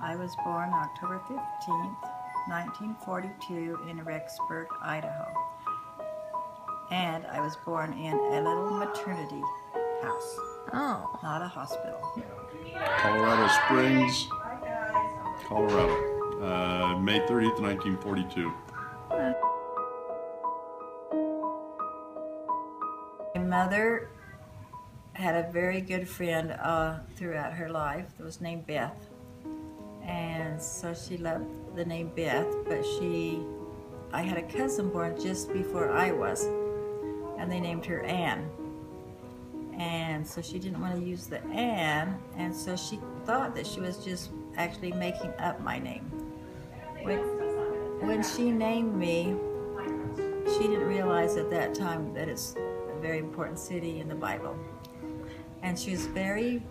I was born October 15th, 1942 in Rexburg, Idaho. And I was born in a little maternity house. Oh. Not a hospital. Colorado Springs, Colorado, May 30th, 1942. My mother had a very good friend throughout her life that was named Beth. And so she loved the name Beth, but I had a cousin born just before I was, and they named her Anne. And so she didn't want to use the Anne, and so she thought that she was just actually making up my name. When she named me, she didn't realize at that time that it's a very important city in the Bible. And she was very,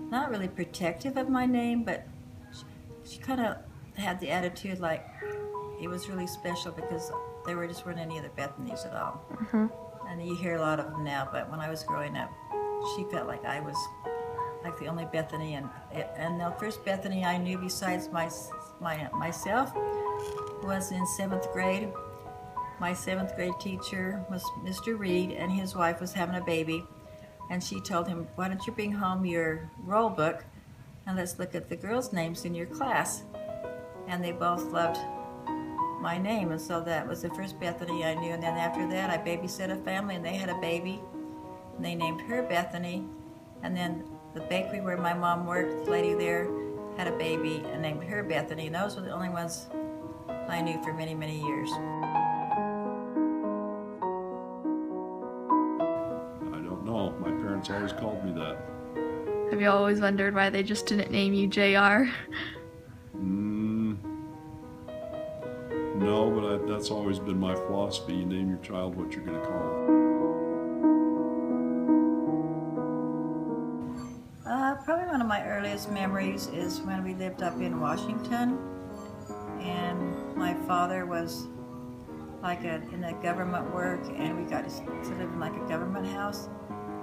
not really protective of my name, but she kind of had the attitude like it was really special because there weren't any other Bethanys at all. Mm-hmm. And you hear a lot of them now, but when I was growing up, she felt like I was like the only Bethany, and the first Bethany I knew besides myself was in 7th grade. My 7th grade teacher was Mr. Reed, and his wife was having a baby, and she told him, "Why don't you bring home your roll book and let's look at the girls' names in your class?" And they both loved my name, and so that was the first Bethany I knew. And then after that, I babysat a family, and they had a baby, and they named her Bethany. And then the bakery where my mom worked, the lady there had a baby and named her Bethany, and those were the only ones I knew for many, many years. I don't know. My parents always called me that. Have you always wondered why they just didn't name you JR? No, but that's always been my philosophy. You name your child what you're going to call it. Probably one of my earliest memories is when we lived up in Washington, and my father was like in a government work, and we got to live in like a government house,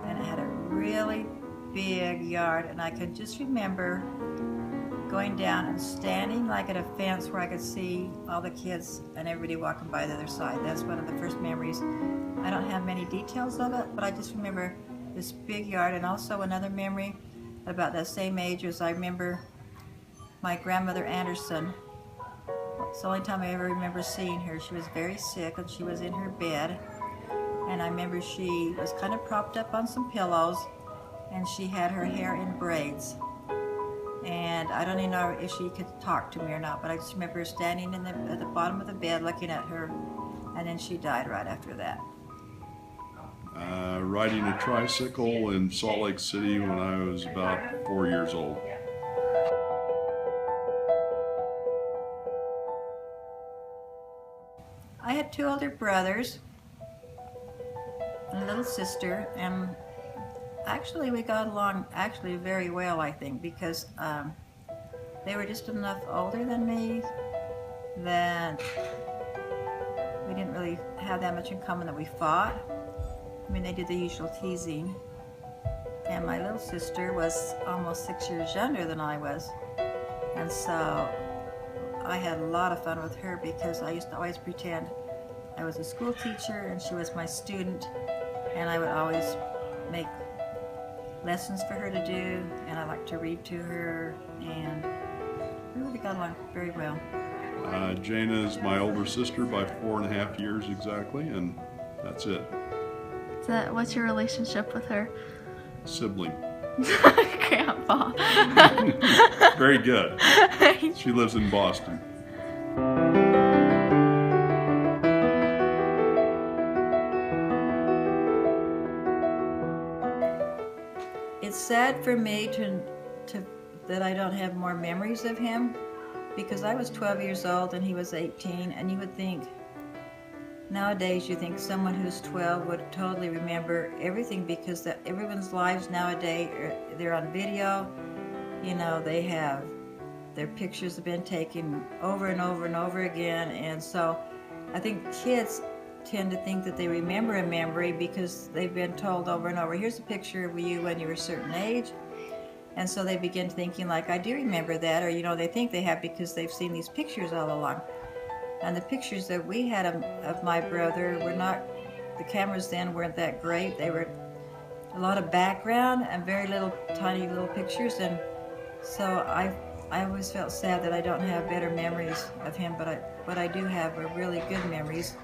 and it had a really big yard, and I could just remember going down and standing like at a fence where I could see all the kids and everybody walking by the other side. That's one of the first memories. I don't have many details of it, but I just remember this big yard. And also another memory about that same age was I remember my grandmother Anderson. It's the only time I ever remember seeing her. She was very sick and she was in her bed, and I remember she was kind of propped up on some pillows, and she had her hair in braids. And I don't even know if she could talk to me or not, but I just remember standing at the bottom of the bed looking at her, and then she died right after that. Riding a tricycle in Salt Lake City when I was about 4 years old. I had 2 older brothers and a little sister, and actually we got along very well, I think, because they were just enough older than me that we didn't really have that much in common that we fought. I mean, they did the usual teasing. And my little sister was almost 6 years younger than I was, and so I had a lot of fun with her because I used to always pretend I was a school teacher and she was my student, and I would always make lessons for her to do, and I liked to read to her, and we really got along very well. Jana is my older sister by 4.5 years exactly, and that's it. What's your relationship with her? Sibling. Grandpa. Very good. She lives in Boston. It's sad for me that I don't have more memories of him, because I was 12 years old and he was 18, and you would think, nowadays you think someone who's 12 would totally remember everything, because everyone's lives nowadays, they're on video, you know, their pictures have been taken over and over and over again, and so I think kids tend to think that they remember a memory because they've been told over and over, here's a picture of you when you were a certain age, And so they begin thinking like, I do remember that, or they think they have because they've seen these pictures all along. And the pictures that we had of my brother were not, the cameras then weren't that great. They were a lot of background and very little, tiny little pictures. And so I always felt sad that I don't have better memories of him, but I do have really good memories.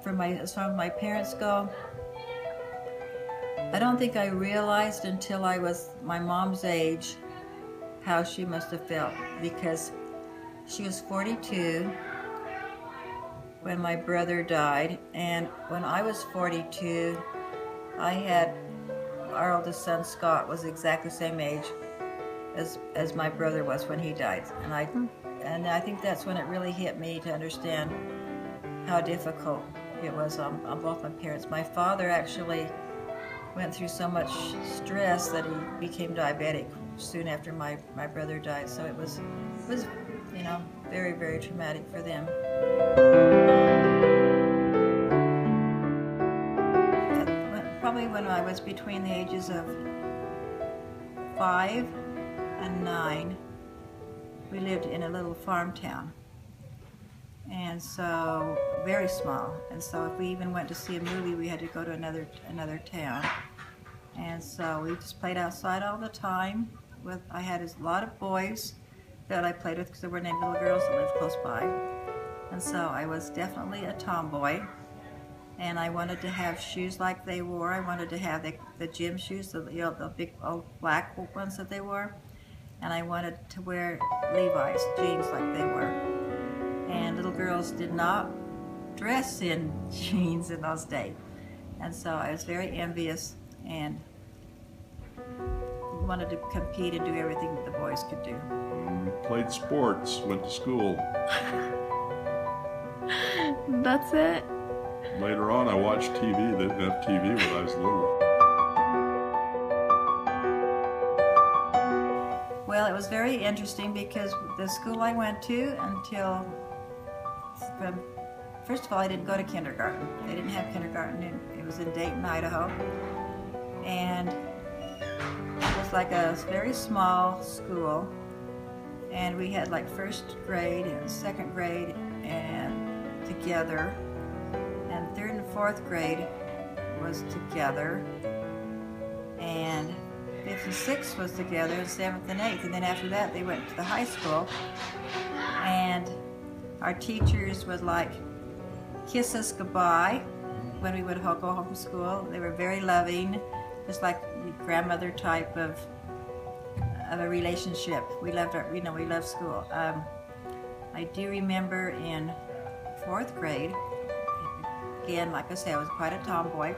As far as my parents go, I don't think I realized until I was my mom's age how she must have felt, because she was 42 when my brother died, and when I was 42, our oldest son Scott was exactly the same age as my brother was when he died, and I think that's when it really hit me to understand how difficult it was on both my parents. My father actually went through so much stress that he became diabetic soon after my brother died. So it was very, very traumatic for them. Probably when I was between the ages of 5 and 9, we lived in a little farm town. And so, very small. And so if we even went to see a movie, we had to go to another town. And so we just played outside all the time. I had a lot of boys that I played with because there were named little girls that lived close by. And so I was definitely a tomboy. And I wanted to have shoes like they wore. I wanted to have the gym shoes, the big old black ones that they wore. And I wanted to wear Levi's jeans like they were. And little girls did not dress in jeans in those days. And so I was very envious and wanted to compete and do everything that the boys could do. Played sports, went to school. That's it? Later on, I watched TV. They didn't have TV when I was little. Well, it was very interesting because the school I went to first of all, I didn't go to kindergarten. They didn't have kindergarten. It was in Dayton, Idaho. And it was like a very small school. And we had like first grade and second grade and together. And third and fourth grade was together. And fifth and sixth was together, and seventh and eighth. And then after that, they went to the high school. And our teachers would like kiss us goodbye when we would go home from school. They were very loving, just like grandmother type of a relationship. We loved we loved school. I do remember in fourth grade, again, like I said, I was quite a tomboy,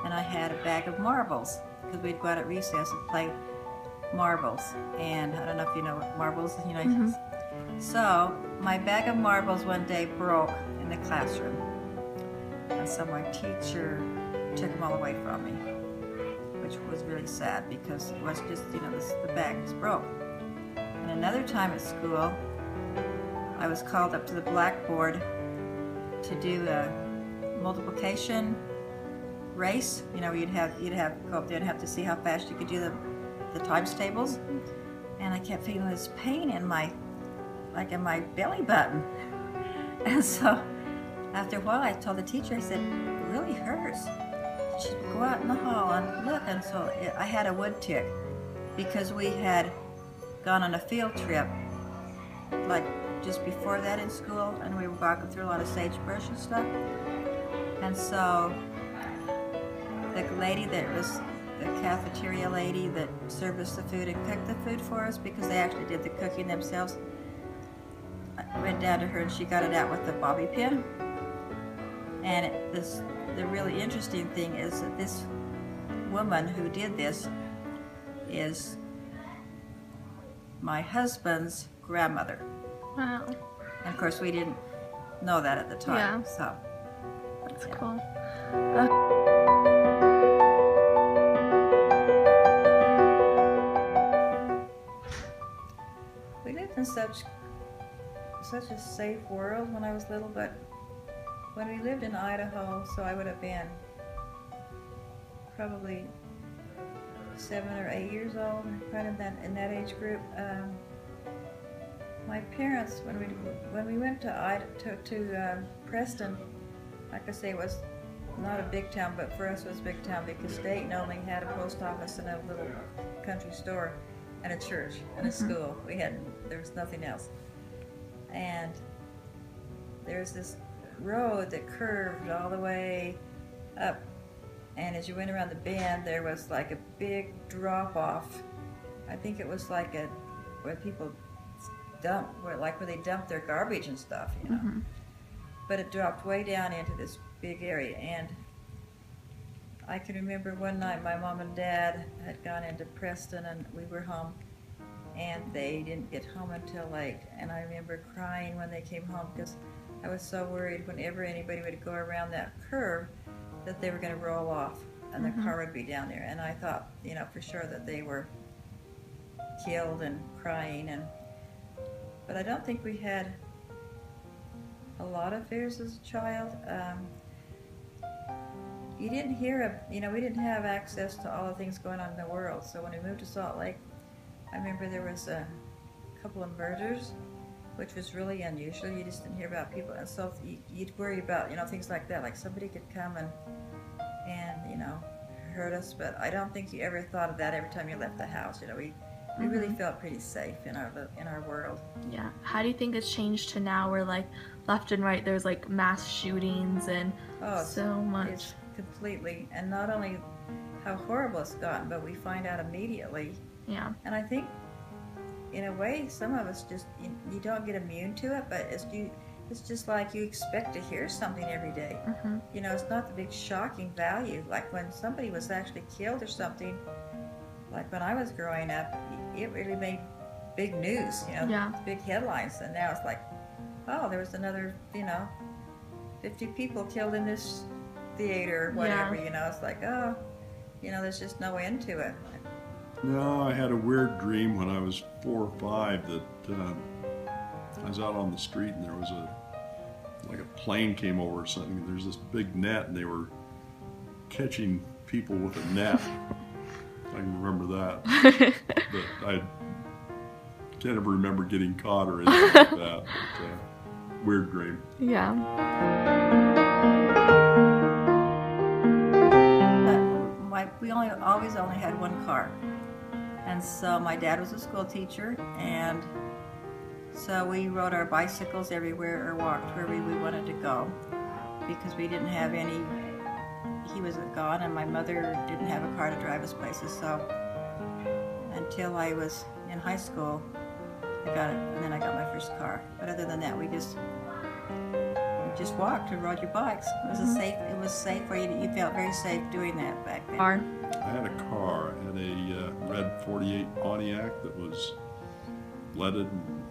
and I had a bag of marbles because we'd go out at recess and play marbles. And I don't know if you know what marbles, Mm-hmm. So my bag of marbles one day broke in the classroom, and so my teacher took them all away from me, which was really sad because it was just, the bag was broke. And another time at school, I was called up to the blackboard to do a multiplication race. You'd have go up there and have to see how fast you could do the times tables. And I kept feeling this pain in my belly button. And so after a while, I told the teacher, I said, it really hurts. She said, go out in the hall and look. And so I had a wood tick because we had gone on a field trip like just before that in school, and we were walking through a lot of sagebrush and stuff. And so the lady that was the cafeteria lady that served us the food and cooked the food for us, because they actually did the cooking themselves, I went down to her and she got it out with the bobby pin. And the really interesting thing is that this woman who did this is my husband's grandmother. Wow. And of course we didn't know that at the time. Yeah. So That's yeah. cool. We lived in such a safe world when I was little, but when we lived in Idaho, so I would have been probably 7 or 8 years old, kind of in that age group. My parents, when we went to Preston, like I say, it was not a big town, but for us it was a big town because Dayton only had a post office and a little country store and a church and a school. There was nothing else. And there's this road that curved all the way up, and as you went around the bend, there was like a big drop off. I think it was like where people where they dumped their garbage and stuff, you know. But it dropped way down into this big area, and I can remember one night my mom and dad had gone into Preston and we were home, and they didn't get home until late, and I remember crying when they came home because I was so worried whenever anybody would go around that curve that they were going to roll off and the car would be down there, and I thought, you know, for sure that they were killed and crying. But I don't think we had a lot of fears as a child. You didn't hear of, you know, we didn't have access to all the things going on in the world. So when we moved to Salt Lake, I remember there was a couple of murders, which was really unusual. You just didn't hear about people, and so you'd worry about, you know, things like that, like somebody could come and you know, hurt us. But I don't think you ever thought of that every time you left the house. You know, we really felt pretty safe in our world. Yeah. How do you think it's changed to now, where like left and right there's like mass shootings and so much? It's completely, and not only how horrible it's gotten, but we find out immediately. Yeah. And I think, in a way, some of us just you don't get immune to it, but it's just like you expect to hear something every day. You know, it's not the big shocking value. Like when somebody was actually killed or something, like when I was growing up, it really made big news, you know, big headlines. And now it's like, oh, there was another, you know, 50 people killed in this theater or whatever, you know. It's like, oh, you know, there's just no end to it. No, I had a weird dream when I was 4 or 5 that I was out on the street and there was like a plane came over or something, and there's this big net and they were catching people with a net. I can remember that, but I can't ever remember getting caught or anything like that. But, weird dream. Yeah. We always only had one car, and so my dad was a school teacher, and so we rode our bicycles everywhere or walked wherever we wanted to go because we didn't have any. He was gone, and my mother didn't have a car to drive us places. So until I was in high school, I got it, and then I got my first car. But other than that, we just walked and rode your bikes. It was It was safe where you felt very safe doing that back then. I had a car. I had a red 48 Pontiac that was leaded and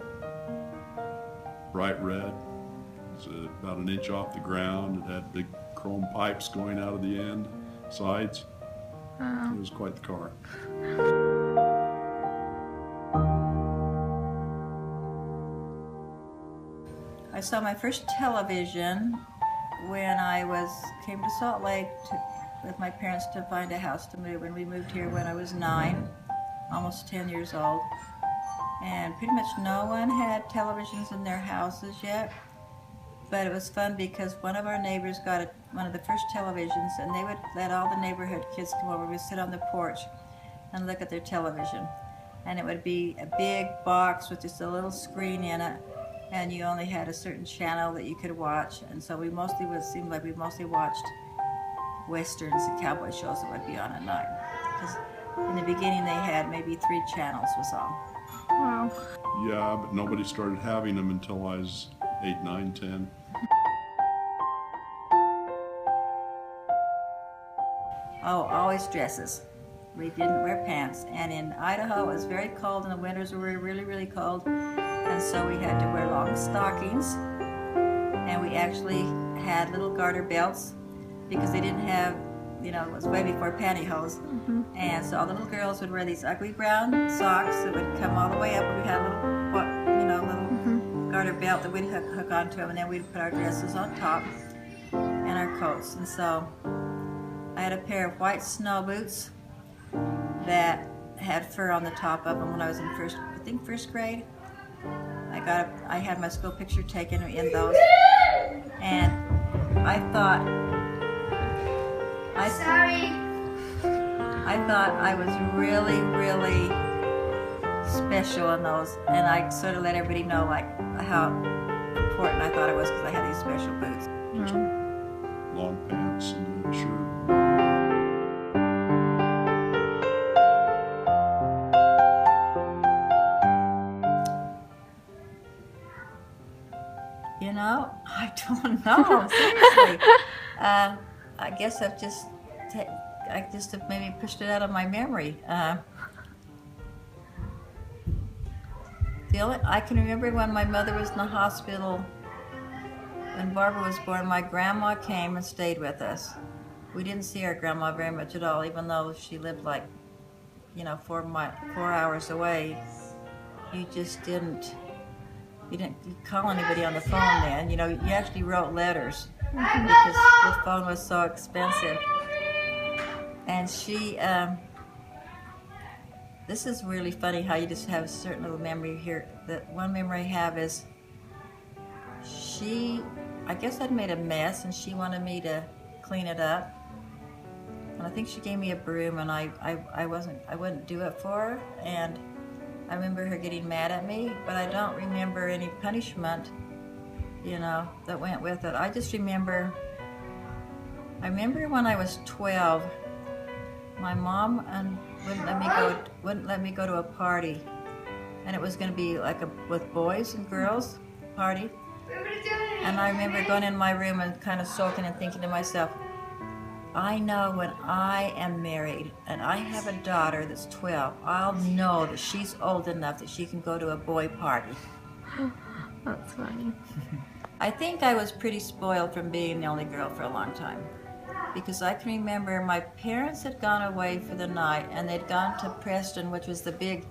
bright red. It was about an inch off the ground. It had big chrome pipes going out of the sides. It was quite the car. I saw my first television when I came to Salt Lake with my parents to find a house to move, and we moved here when I was 9, almost 10 years old. And pretty much no one had televisions in their houses yet. But it was fun because one of our neighbors got one of the first televisions, and they would let all the neighborhood kids come over. We'd sit on the porch and look at their television. And it would be a big box with just a little screen in it, and you only had a certain channel that you could watch. And so we seemed like we mostly watched westerns and cowboy shows that would be on at night. Because in the beginning they had maybe 3 channels was all. Wow. Yeah, but nobody started having them until I was 8, 9, 10. Oh, always dresses. We didn't wear pants. And in Idaho, it was very cold, and the winters were really, really cold. And so we had to wear long stockings. And we actually had little garter belts because they didn't have, you know, it was way before pantyhose. And so all the little girls would wear these ugly brown socks that would come all the way up. And we had a little garter belt that we'd hook onto them, and then we'd put our dresses on top and our coats. And so I had a pair of white snow boots, that had fur on the top of them when I was in first grade. I had my school picture taken in those, and I thought I was really, really special in those, and I sort of let everybody know like how important I thought it was because I had these special boots. Long pants and a shirt. You know, I don't know. Seriously, I guess I just have maybe pushed it out of my memory. I can remember when my mother was in the hospital. When Barbara was born, my grandma came and stayed with us. We didn't see our grandma very much at all, even though she lived like, 4 hours away. You just didn't call anybody on the phone then. You actually wrote letters because the phone was so expensive. And she, this is really funny how you just have a certain little memory here. That one memory I have is I guess I'd made a mess and she wanted me to clean it up. And I think she gave me a broom and I wouldn't do it for her. And I remember her getting mad at me, but I don't remember any punishment, that went with it. I just remember, when I was 12, my mom wouldn't let me go to a party, and it was going to be like with boys and girls party. And I remember going in my room and kind of sulking and thinking to myself, I know when I am married and I have a daughter that's 12, I'll know that she's old enough that she can go to a boy party. That's funny. I think I was pretty spoiled from being the only girl for a long time, because I can remember my parents had gone away for the night and they'd gone to Preston, which was it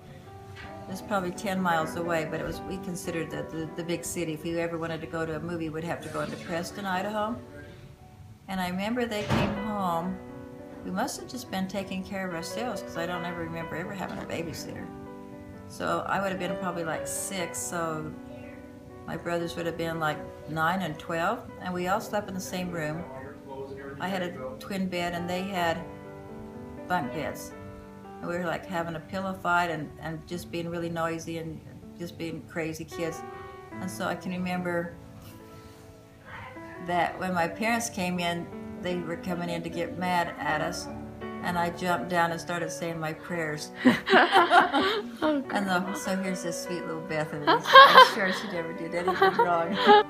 was probably 10 miles away, but we considered the big city. If you ever wanted to go to a movie, we'd have to go into Preston, Idaho. And I remember they came home. We must have just been taking care of ourselves because I don't ever remember ever having a babysitter. So I would have been probably like 6, so my brothers would have been like 9 and 12, and we all slept in the same room. I had a twin bed and they had bunk beds. And we were like having a pillow fight and just being really noisy and just being crazy kids. And so I can remember that when my parents came in, they were coming in to get mad at us, and I jumped down and started saying my prayers. Oh, and so here's this sweet little Bethany. I'm sure she never did anything wrong. I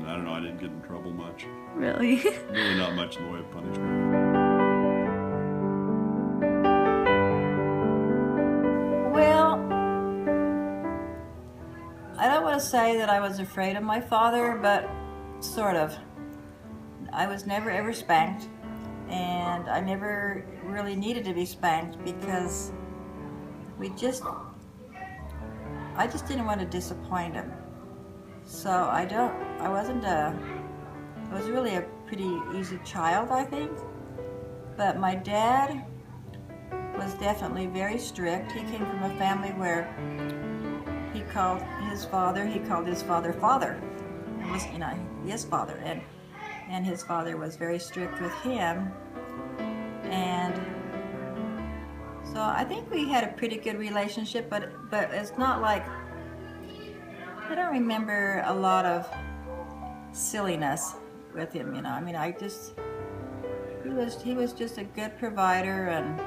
don't know, I didn't get in trouble much. Really? Really not much in the way of punishment. Well, I don't want to say that I was afraid of my father, but sort of. I was never ever spanked, and I never really needed to be spanked because I just didn't want to disappoint him. So I was really a pretty easy child, I think. But my dad was definitely very strict. He came from a family where he called his father father. It was, his father, and his father was very strict with him, and so I think we had a pretty good relationship, but it's not like, I don't remember a lot of silliness with him, I mean, he was just a good provider and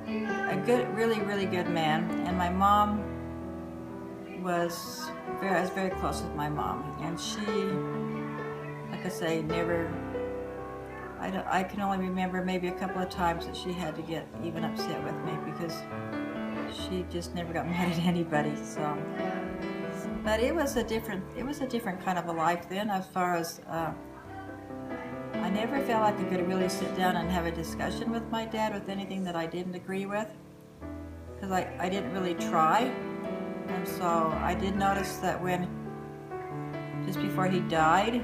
a good, really, really good man. And my mom I was very close with my mom, and she, like I say, I can only remember maybe a couple of times that she had to get even upset with me because she just never got mad at anybody. So, but it was a different kind of a life then, as far as I never felt like I could really sit down and have a discussion with my dad with anything that I didn't agree with, because I didn't really try. And so I did notice that just before he died,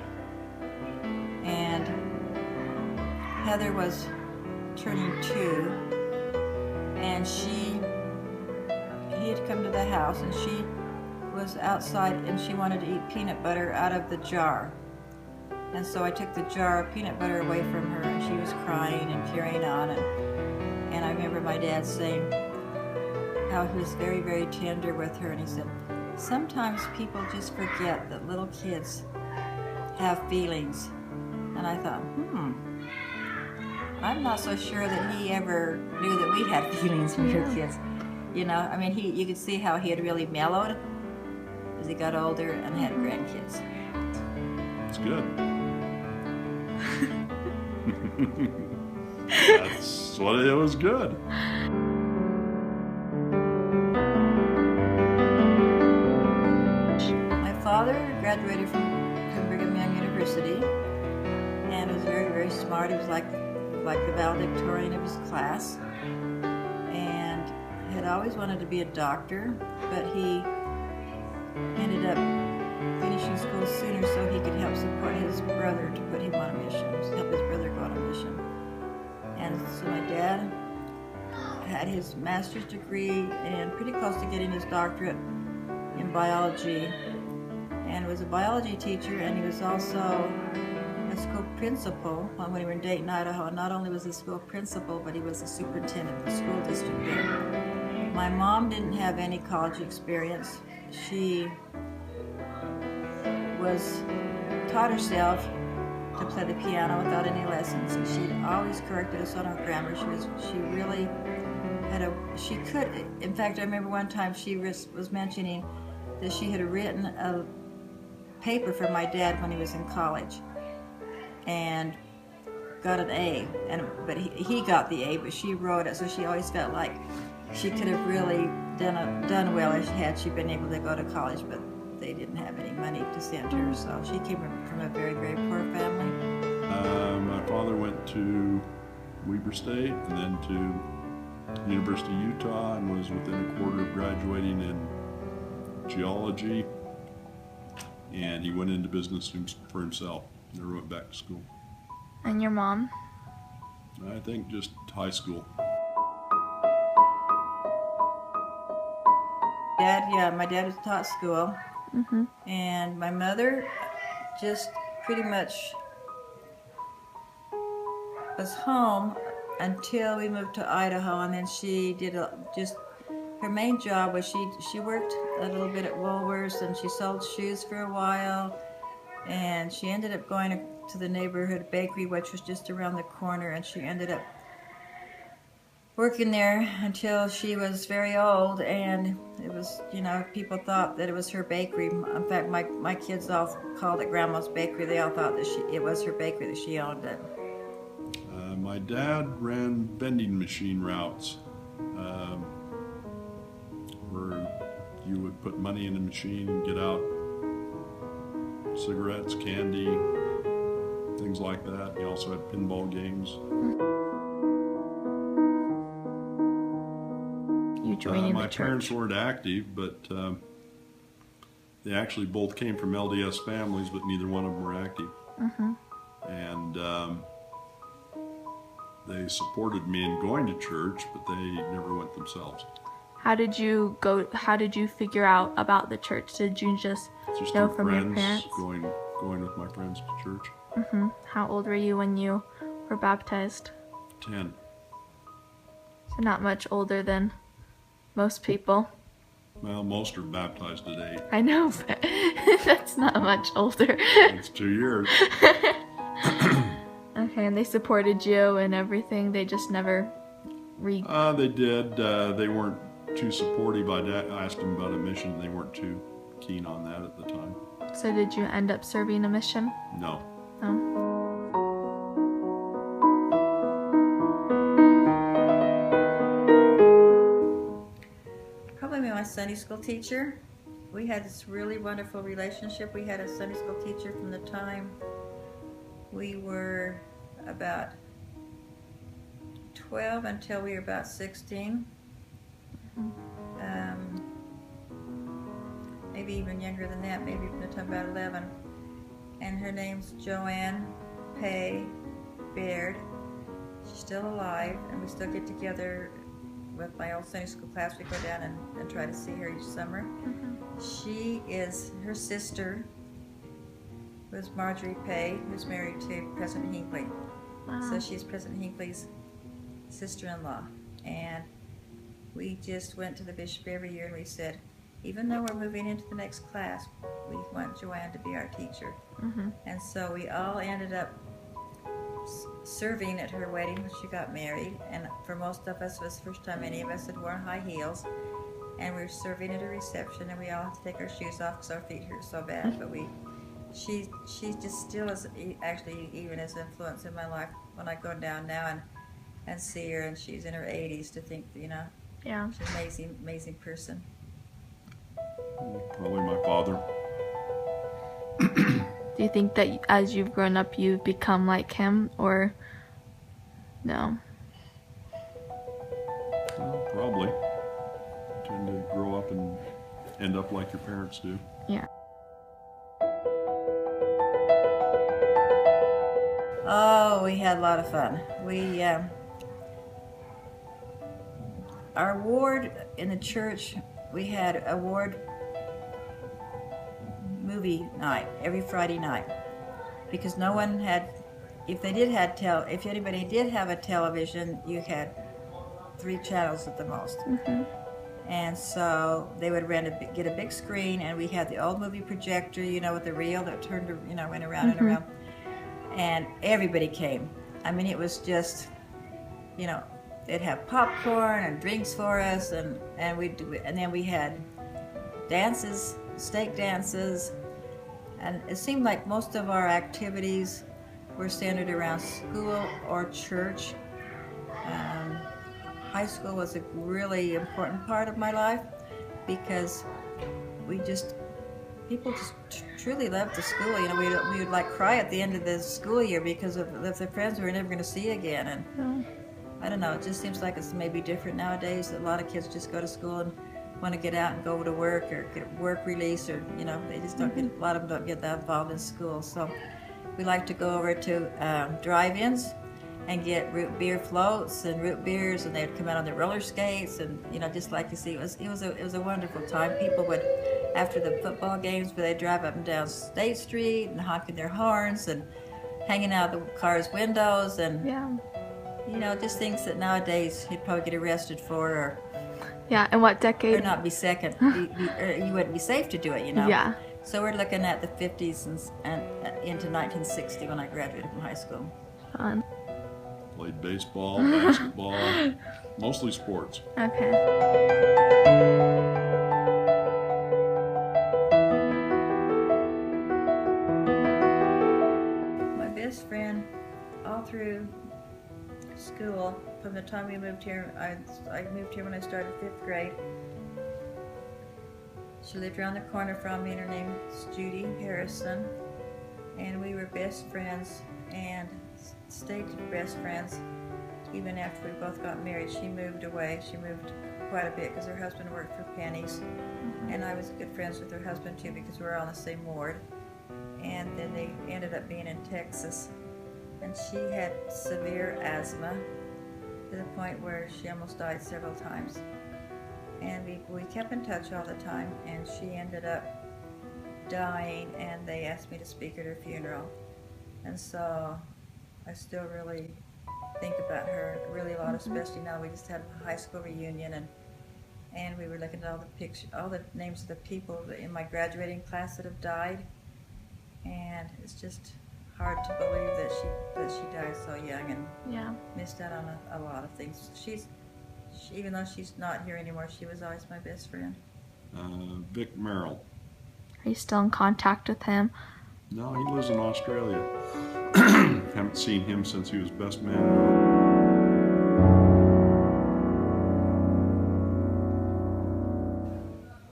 and Heather was turning 2, and he had come to the house, and she was outside, and she wanted to eat peanut butter out of the jar. And so I took the jar of peanut butter away from her, and she was crying and carrying on. And I remember my dad saying how he was very, very tender with her, and he said, sometimes people just forget that little kids have feelings. And I thought, I'm not so sure that he ever knew that we had feelings when we were kids. You know, I mean, you could see how he had really mellowed as he got older and had grandkids. That's good. That's what it was good. My father graduated from Brigham Young University and was very, very smart. He was like the valedictorian of his class, and had always wanted to be a doctor, but he ended up finishing school sooner so he could help support his brother to put him on a mission, help his brother go on a mission. And so my dad had his master's degree and pretty close to getting his doctorate in biology, and was a biology teacher, and he was also a school principal when we were in Dayton, Idaho. Not only was he school principal, but he was the superintendent of the school district there. My mom didn't have any college experience. She taught herself to play the piano without any lessons, and she always corrected us on our grammar. She really had she could, in fact, I remember one time she was mentioning that she had written a paper for my dad when he was in college and got an A, but he got the A, but she wrote it, so she always felt like she could have really done well had she been able to go to college, but they didn't have any money to send her, so she came from a very, very poor family. My father went to Weber State and then to University of Utah and was within a quarter of graduating in geology, and he went into business for himself. Never went back to school. And your mom? I think just high school. My dad was taught school, and my mother just pretty much was home until we moved to Idaho, and then she did her main job was she worked a little bit at Woolworths, and she sold shoes for a while, and she ended up going to the neighborhood bakery, which was just around the corner, and she ended up working there until she was very old, and it was, people thought that it was her bakery. In fact, my kids all called it Grandma's Bakery. They all thought that it was her bakery, that she owned it. My dad ran vending machine routes where you would put money in a machine and get out cigarettes, candy, things like that. He also had pinball games. You joining my the church? parents weren't active, but they actually both came from LDS families, but neither one of them were active. And they supported me in going to church, but they never went themselves. How did you go? How did you figure out about the church? Did you just know from friends, your parents? Going with my friends to church. How old were you when you were baptized? 10. So not much older than most people. Well, most are baptized at 8. I know, but that's not much older. It's 2 years. Okay, and they supported you and everything. They just never They did. They weren't too supportive. I asked them about a mission. They weren't too keen on that at the time. So did you end up serving a mission? No. No. Probably my Sunday school teacher. We had this really wonderful relationship. We had a Sunday school teacher from the time we were about 12 until we were about 16. Maybe even younger than that, maybe from the time about 11. And her name's Joanne Pay Baird. She's still alive, and we still get together with my old Sunday school class, we go down and try to see her each summer. Her sister was Marjorie Pay, who's married to President Hinckley. Wow. So she's President Hinckley's sister-in-law. And we just went to the bishop every year and we said, even though we're moving into the next class, we want Joanne to be our teacher. And so we all ended up serving at her wedding when she got married. And for most of us, it was the first time any of us had worn high heels. And we were serving at a reception, and we all had to take our shoes off because our feet hurt so bad. But she just still is actually even as influence in my life when I go down now and see her, and she's in her 80s, to think, you know, Yeah. she's an amazing, amazing person. Probably my father. Do you think that as you've grown up, you've become like him, or no? Well, probably. Tend to grow up and end up like your parents do. Yeah. Oh, we had a lot of fun. Our ward in the church, we had a ward movie night every Friday night, because no one had, if anybody did have a television, you had 3 channels at the most. And so they would get a big screen, and we had the old movie projector, you know, with the reel that turned, you know, went around and around. And everybody came. I mean, it was just, you know, they'd have popcorn and drinks for us, and then we had dances, stake dances, and it seemed like most of our activities were centered around school or church. High school was a really important part of my life, because people just truly loved the school. You know, we would like cry at the end of the school year because of the friends we were never going to see again. And I don't know, it just seems like it's maybe different nowadays. A lot of kids just go to school and want to get out and go to work or get work release, or, you know, they just don't get, a lot of them don't get that involved in school. So we like to go over to drive-ins and get root beer floats and root beers, and they'd come out on their roller skates, and, you know, just like you see, it was a wonderful time. People would, after the football games, they'd drive up and down State Street and honking their horns and hanging out the cars' windows, and you know, just things that nowadays you'd probably get arrested for, or and what decade? or not be second, or you wouldn't be safe to do it, you know. Yeah. So we're looking at the 50s and into 1960 when I graduated from high school. Fun. Played baseball, basketball, mostly sports. Okay. My best friend, all through school, from the time we moved here, I moved here when I started 5th grade. She lived around the corner from me, and her name is Judy Harrison, and we were best friends and stayed best friends even after we both got married. She moved away. She moved quite a bit because her husband worked for Penny's, and I was good friends with her husband too because we were on the same ward. And then they ended up being in Texas, and she had severe asthma to the point where she almost died several times. And we kept in touch all the time, and she ended up dying, and they asked me to speak at her funeral. And so I still really think about her really a lot, especially now. We just had a high school reunion, and we were looking at all the pictures, all the names of the people in my graduating class that have died, and it's just hard to believe that she died so young and missed out on a lot of things. Even though she's not here anymore, she was always my best friend. Vic Merrill. Are you still in contact with him? No, he lives in Australia. Haven't seen him since he was best man.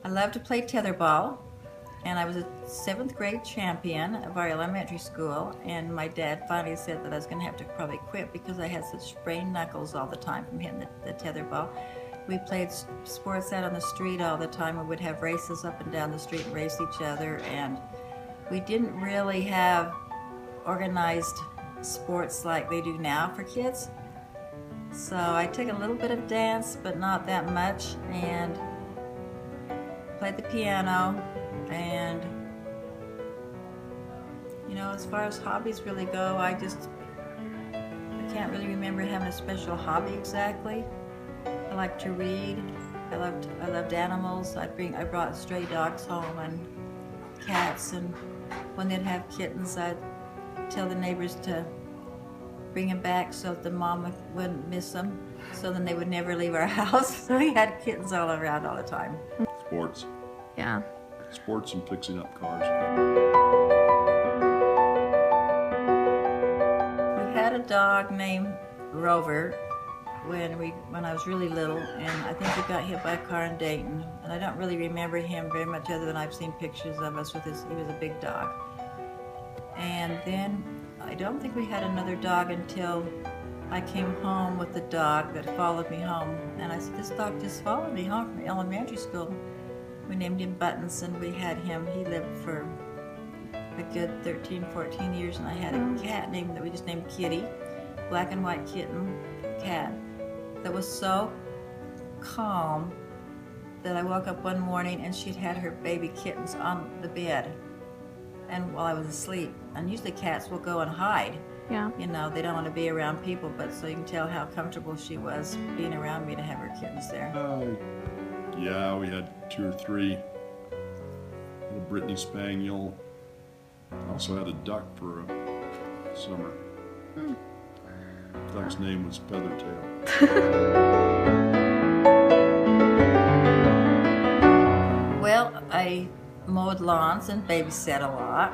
I love to play tetherball, and I was a 7th grade champion of our elementary school, and my dad finally said that I was going to have to probably quit because I had such sprained knuckles all the time from hitting the tetherball. We played sports out on the street all the time. We would have races up and down the street and race each other, and we didn't really have organized sports like they do now for kids. So I took a little bit of dance, but not that much, and played the piano. And you know, as far as hobbies really go, I can't really remember having a special hobby exactly. I like to read. I loved animals. I brought stray dogs home and cats, and when they'd have kittens, I'd tell the neighbors to bring them back so that the mom wouldn't miss them. So then they would never leave our house. So we had kittens all around all the time. Sports. Yeah. Sports and fixing up cars. We had a dog named Rover when I was really little, and I think he got hit by a car in Dayton. And I don't really remember him very much other than I've seen pictures of us with he was a big dog. And then I don't think we had another dog until I came home with the dog that followed me home. And I said, this dog just followed me home from elementary school. We named him Buttons, and we had him. He lived for a good 13, 14 years, and I had a cat that we just named Kitty, black and white kitten cat, that was so calm that I woke up one morning and she'd had her baby kittens on the bed, and while I was asleep. And usually cats will go and hide. Yeah. You know, they don't want to be around people, but so you can tell how comfortable she was being around me to have her kittens there. Yeah, we had 2 or 3. Had a Brittany Spaniel. I also had a duck for a summer. Duck's name was Feathertail. Well, I mowed lawns and babysat a lot.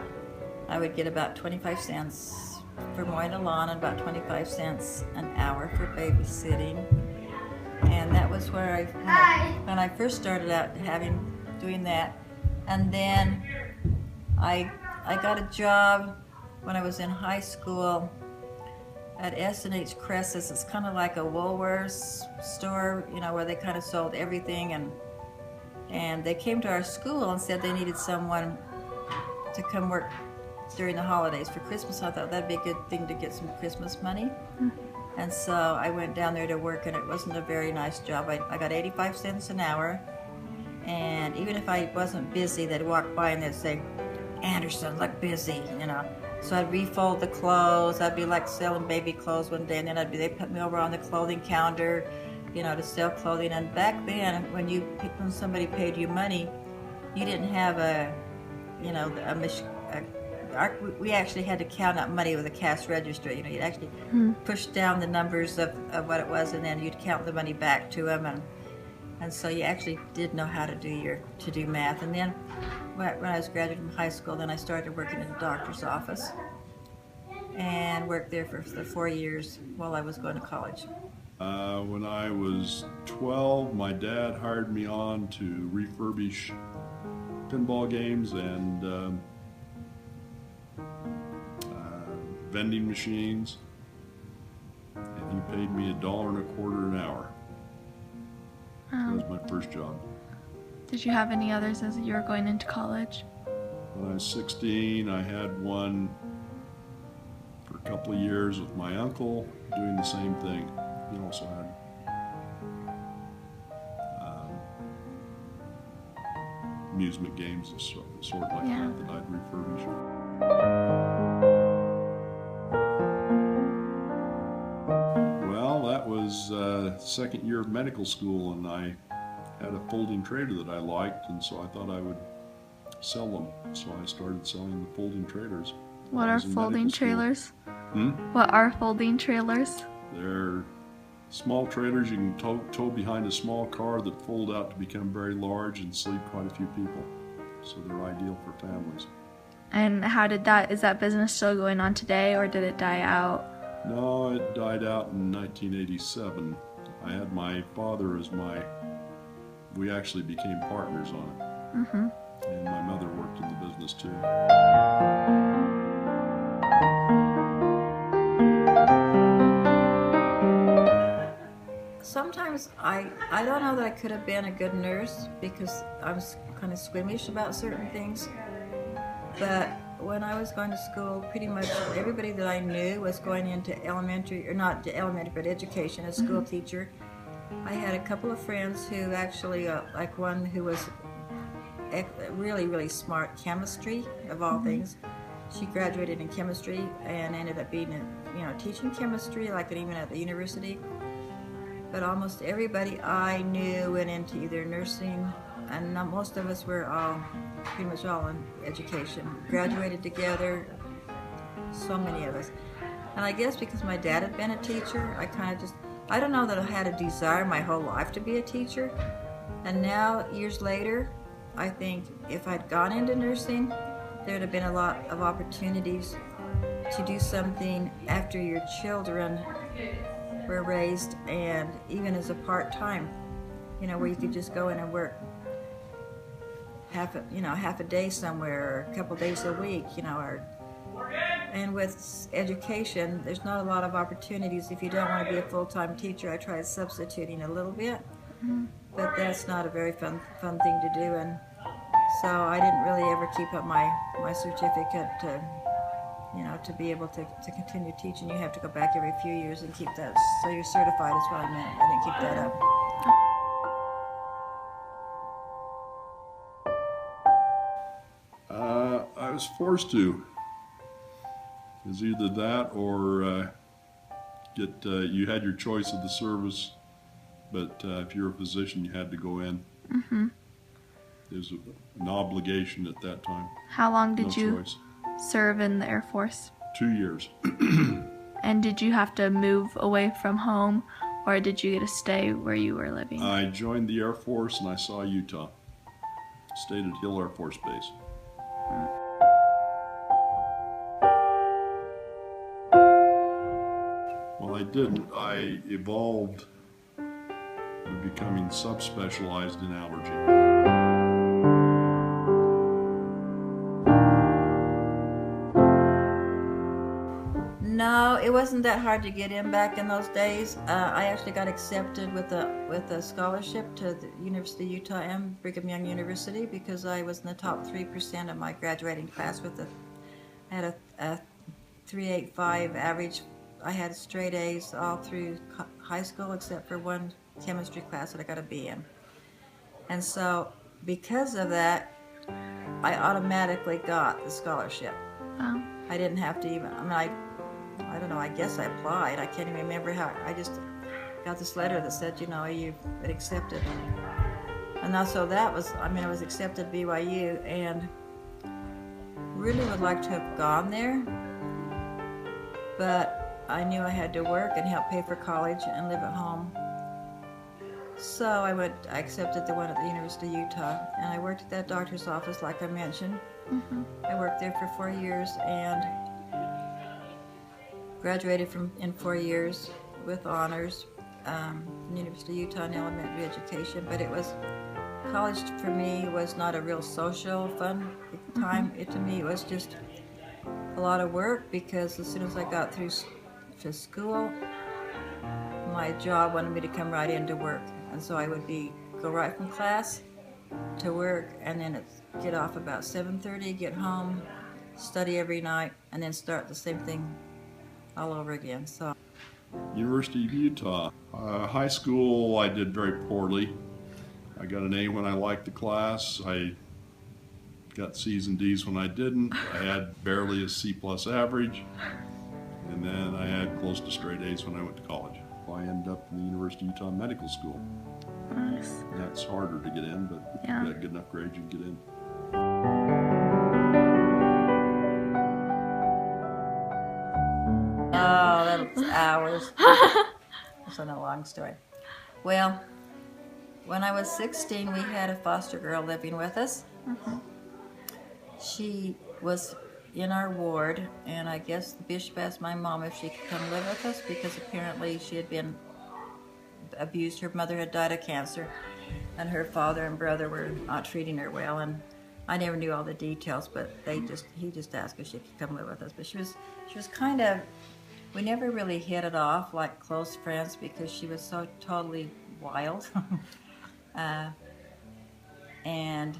I would get about 25 cents for mowing a lawn and about 25 cents an hour for babysitting. And that was where when I first started out doing that. And then I got a job when I was in high school at S&H Cresses. It's kind of like a Woolworths store, you know, where they kind of sold everything. And they came to our school and said they needed someone to come work during the holidays for Christmas. I thought that'd be a good thing to get some Christmas money. And so I went down there to work, and it wasn't a very nice job. I got 85 cents an hour, and even if I wasn't busy, they'd walk by and they'd say, Anderson, look busy, you know. So I'd refold the clothes. I'd be like selling baby clothes one day, and then they put me over on the clothing counter, you know, to sell clothing. And back then, when somebody paid you money, you didn't have we actually had to count up money with a cash register. You know, you'd actually push down the numbers of what it was, and then you'd count the money back to them, and so you actually did know how to do math. And then when I was graduating from high school, then I started working in a doctor's office and worked there for 4 years while I was going to college. When I was 12, my dad hired me on to refurbish pinball games and vending machines, and he paid me $1.25 an hour. That was my first job. Did you have any others as you were going into college? When I was 16, I had one for a couple of years with my uncle doing the same thing. He also had amusement games and sort like that I'd refurbish. Well, that was second year of medical school, and I had a folding trailer that I liked, and so I thought I would sell them. So I started selling the folding trailers. What are folding trailers? What are folding trailers? They're small trailers you can tow behind a small car that fold out to become very large and sleep quite a few people. So they're ideal for families. And is that business still going on today, or did it die out? No, it died out in 1987. I had my father as we actually became partners on it. And my mother worked in the business too. Sometimes I don't know that I could have been a good nurse because I was kind of squeamish about certain things, but when I was going to school, pretty much everybody that I knew was going into elementary, or not elementary, but education, a school teacher. I had a couple of friends who actually, like one who was really, really smart, chemistry of all things. She graduated in chemistry and ended up being, teaching chemistry, like even at the university. But almost everybody I knew went into either nursing, and most of us were pretty much all in education. Graduated together, so many of us. And I guess because my dad had been a teacher, I don't know that I had a desire my whole life to be a teacher. And now, years later, I think if I'd gone into nursing, there'd have been a lot of opportunities to do something after your children were raised, and even as a part-time, where you could just go in and work half a day somewhere, or a couple days a week, and with education, there's not a lot of opportunities. If you don't want to be a full-time teacher, I tried substituting a little bit, but that's not a very fun thing to do, and so I didn't really ever keep up my certificate to be able to continue teaching. You have to go back every few years and keep that, so you're certified is what I meant. I didn't keep that up. I was forced to. It was either that or you had your choice of the service, but if you're a physician, you had to go in. It was an obligation at that time. How long did you serve in the Air Force? 2 years. And did you have to move away from home, or did you get to stay where you were living? I joined the Air Force and I saw Utah. Stayed at Hill Air Force Base. Well, I didn't. I evolved to becoming subspecialized in allergy. No, it wasn't that hard to get in back in those days. I actually got accepted with a scholarship to the University of Utah and Brigham Young University because I was in the top 3% of my graduating class I had a 3.85 average. I had straight A's all through high school except for one chemistry class that I got a B in. And so because of that, I automatically got the scholarship. Oh. I didn't have to even, I don't know, I guess I applied. I can't even remember how. I just got this letter that said, you've been accepted. And so that was, I was accepted at BYU and really would like to have gone there, but I knew I had to work and help pay for college and live at home. So I accepted the one at the University of Utah, and I worked at that doctor's office like I mentioned. I worked there for 4 years and graduated in 4 years with honors from the University of Utah in elementary education, but college for me was not a real social fun time. To me it was just a lot of work because as soon as I got through to school, my job wanted me to come right into work, and so I would go right from class to work, and then get off about 7:30, get home, study every night, and then start the same thing all over again. So, University of Utah. High school, I did very poorly. I got an A when I liked the class. I got C's and D's when I didn't. I had barely a C+ average. And then I had close to straight A's when I went to college. I ended up in the University of Utah Medical School. Nice. That's harder to get in, but if you got good enough grades, you can get in. Oh, that's hours. That's a long story. Well, when I was 16, we had a foster girl living with us. She was in our ward, and I guess the bishop asked my mom if she could come live with us because apparently she had been abused. Her mother had died of cancer, and her father and brother were not treating her well, and I never knew all the details, but he just asked if she could come live with us. But she was kind of, we never really hit it off like close friends because she was so totally wild. And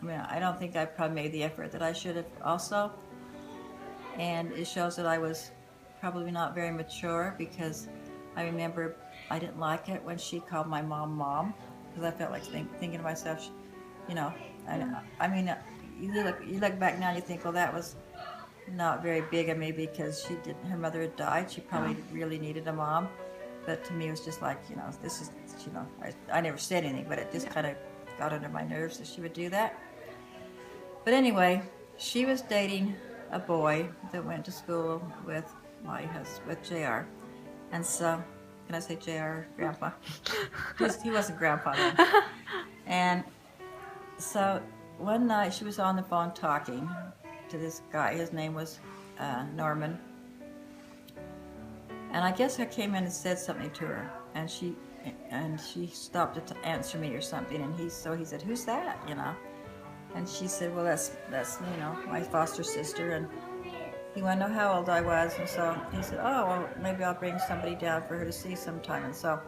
I mean, I don't think I probably made the effort that I should have also. And it shows that I was probably not very mature, because I remember I didn't like it when she called my mom Mom, because I felt like thinking to myself, you know, I mean, you look back now and you think, well, that was not very big of me, because her mother had died. She probably really needed a mom. But to me, it was just like, you know, this is, you know, I never said anything, but it just kind of got under my nerves that she would do that. But anyway, she was dating a boy that went to school with my husband, with JR. And so, can I say JR, Grandpa? He wasn't Grandpa then. And so one night she was on the phone talking to this guy. His name was Norman. And I guess I came in and said something to her, and she stopped to answer me or something. And he said, "Who's that?" You know. And she said, "Well, that's you know, my foster sister." And he wanted to know how old I was, and so he said, "Oh, well, maybe I'll bring somebody down for her to see sometime." And so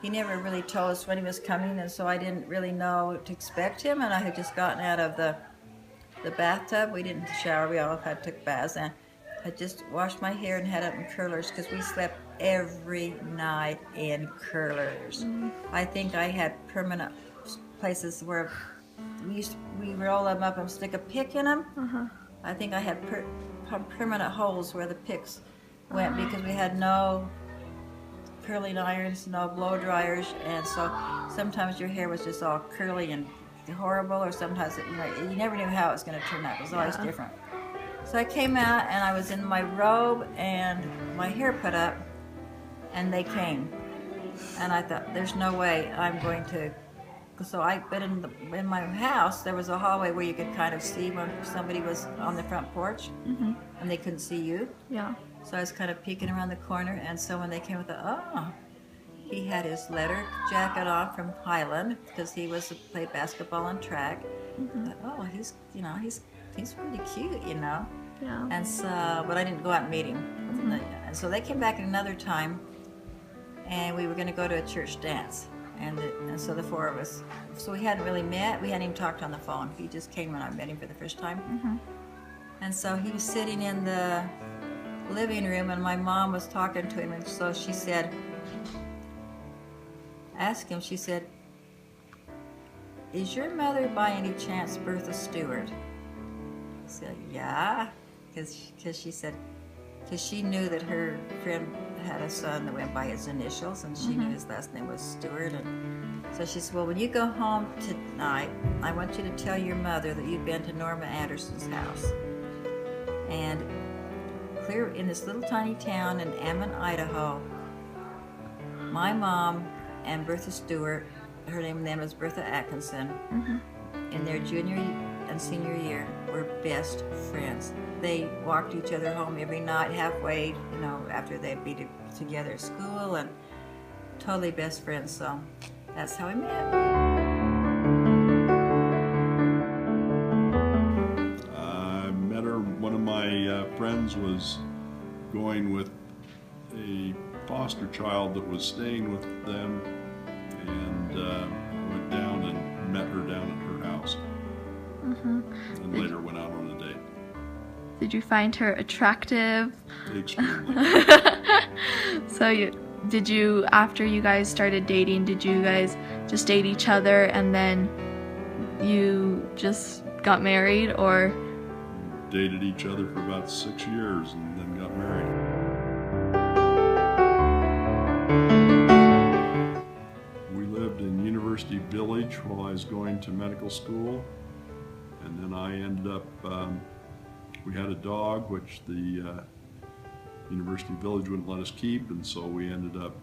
he never really told us when he was coming, and so I didn't really know what to expect him. And I had just gotten out of the bathtub. We didn't shower. We all took baths, and I just washed my hair and had it in curlers, because we slept every night in curlers. I think I had permanent places where we roll them up and stick a pick in them. I think I had permanent holes where the picks went, because we had no curling irons, no blow dryers, and so sometimes your hair was just all curly and horrible, or sometimes you never knew how it was going to turn out. It was always different. So I came out and I was in my robe and my hair put up, and they came, and I thought, there's no way I'm going to. But in my house there was a hallway where you could kind of see when somebody was on the front porch, and they couldn't see you. Yeah. So I was kind of peeking around the corner, and so when they came with he had his leather jacket on from Highland, because he played basketball and track. I thought, oh, he's pretty cute, you know. Yeah. And so, but I didn't go out and meet him. And so they came back another time, and we were going to go to a church dance. And so the four of us, so we hadn't really met. We hadn't even talked on the phone. He just came when I met him for the first time. And so he was sitting in the living room, and my mom was talking to him, and so she said, asked him, she said, "Is your mother by any chance Bertha Stewart?" He said, "Yeah," because she said, because she knew that her friend had a son that went by his initials, and she knew his last name was Stewart. And so she said, "Well, when you go home tonight, I want you to tell your mother that you've been to Norma Anderson's house." And clear in this little tiny town in Ammon, Idaho, my mom and Bertha Stewart, her name then was Bertha Atkinson, in their junior and senior year were best friends. They walked each other home every night, halfway, you know, after they'd be together at school, and totally best friends. So that's how we met. I met her. One of my friends was going with a foster child that was staying with them, and went down and met her down at her house. And later went out on a date. Did you find her attractive? Extremely. So after you guys started dating, did you guys just date each other and then you just got married, or? Dated each other for about 6 years and then got married. We lived in University Village while I was going to medical school, and then I ended up, we had a dog which the University Village wouldn't let us keep, and so we ended up,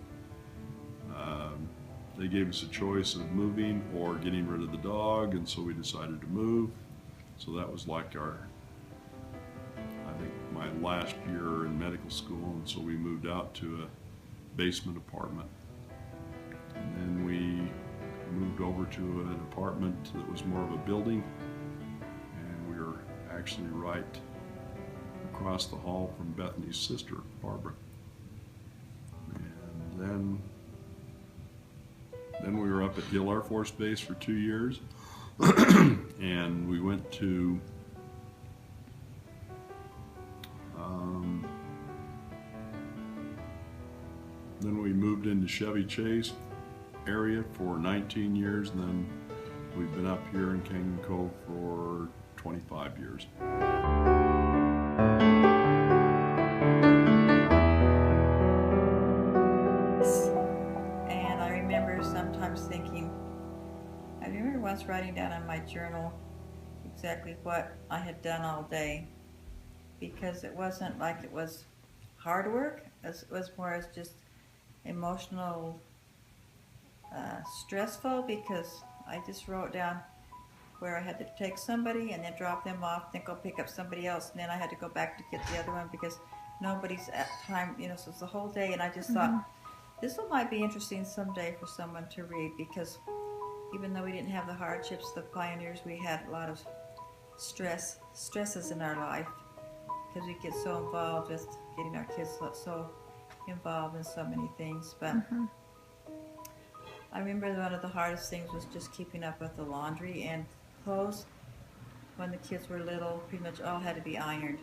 they gave us a choice of moving or getting rid of the dog, and so we decided to move. So that was like I think my last year in medical school, and so we moved out to a basement apartment. And then we moved over to an apartment that was more of a building, and we were actually right across the hall from Bethany's sister, Barbara. And then we were up at Hill Air Force Base for 2 years. And we went to then we moved into Chevy Chase area for 19 years, and then we've been up here in Kangen Cove for 25 years. And I remember sometimes thinking, I remember once writing down in my journal exactly what I had done all day, because it wasn't like it was hard work, it was more as just emotional, stressful, because I just wrote down where I had to take somebody and then drop them off, then go pick up somebody else, and then I had to go back to get the other one because nobody's at time, so it's the whole day. And I just thought, this might be interesting someday for someone to read, because even though we didn't have the hardships, the pioneers, we had a lot of stresses in our life, because we get so involved with getting our kids so involved in so many things. But I remember one of the hardest things was just keeping up with the laundry and clothes. When the kids were little, pretty much all had to be ironed.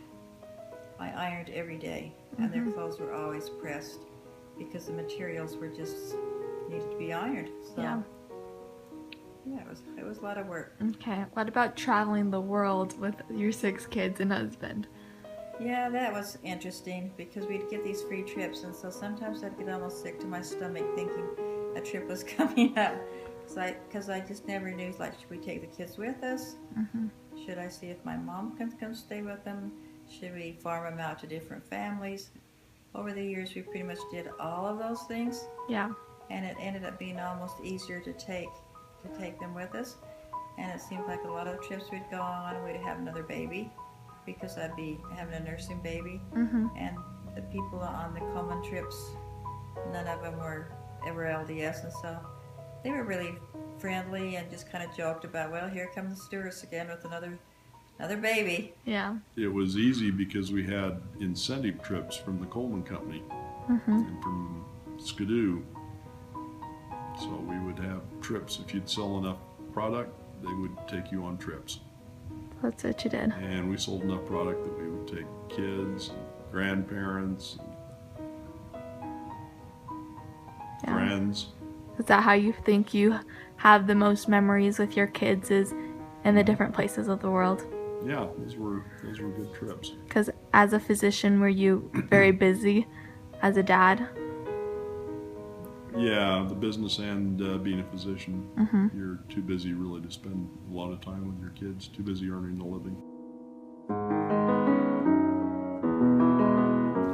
I ironed every day, and their clothes were always pressed because the materials were just needed to be ironed. So yeah, it was a lot of work. Okay, what about traveling the world with your 6 kids and husband? Yeah, that was interesting, because we'd get these free trips, and so sometimes I'd get almost sick to my stomach thinking a trip was coming up, because I just never knew, like, should we take the kids with us? Should I see if my mom can come stay with them? Should we farm them out to different families? Over the years, we pretty much did all of those things. Yeah. And it ended up being almost easier to take them with us. And it seemed like a lot of the trips we'd go on, we'd have another baby, because I'd be having a nursing baby. And the people on the Coleman trips, none of them were ever LDS, and so they were really friendly and just kind of joked about, well, here comes the Stewarts again with another baby. Yeah. It was easy because we had incentive trips from the Coleman Company and from Skidoo. So we would have trips. If you'd sell enough product, they would take you on trips. That's what you did. And we sold enough product that we would take kids, and grandparents, and friends. Is that how you think you have the most memories with your kids, is in the different places of the world? Yeah, those were good trips. Because as a physician, were you very busy as a dad? Yeah, the business and being a physician, you're too busy really to spend a lot of time with your kids, too busy earning a living.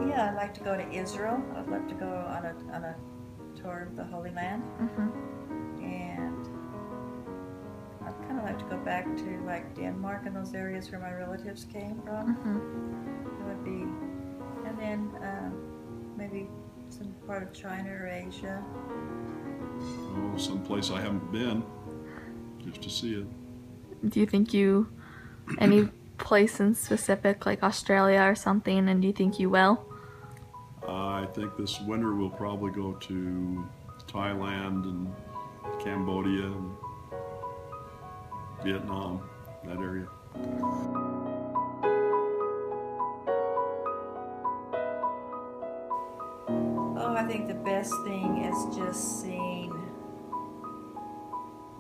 Yeah, I'd like to go to Israel. I'd love to go on a tour of the Holy Land. And I'd kind of like to go back to like Denmark and those areas where my relatives came from. It would be, and then maybe some part of China or Asia. Oh, someplace I haven't been, just to see it. Do you think any place in specific, like Australia or something, and do you think you will? I think this winter we'll probably go to Thailand and Cambodia and Vietnam, that area. Oh, I think the best thing is just seeing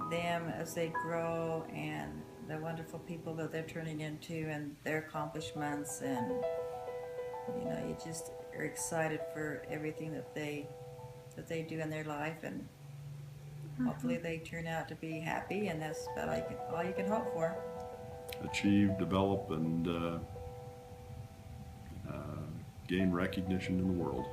them as they grow and the wonderful people that they're turning into and their accomplishments, and you just are excited for everything that they do in their life, and hopefully they turn out to be happy, and that's about all you can hope for. Achieve, develop, and gain recognition in the world.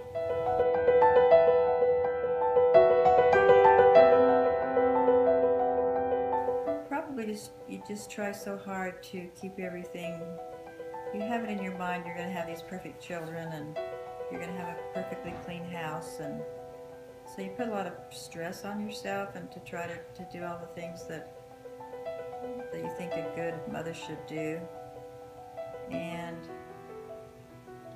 Probably you just try so hard to keep everything. You have it in your mind you're going to have these perfect children, and you're going to have a perfectly clean house, and so you put a lot of stress on yourself, and to try to do all the things that you think a good mother should do, and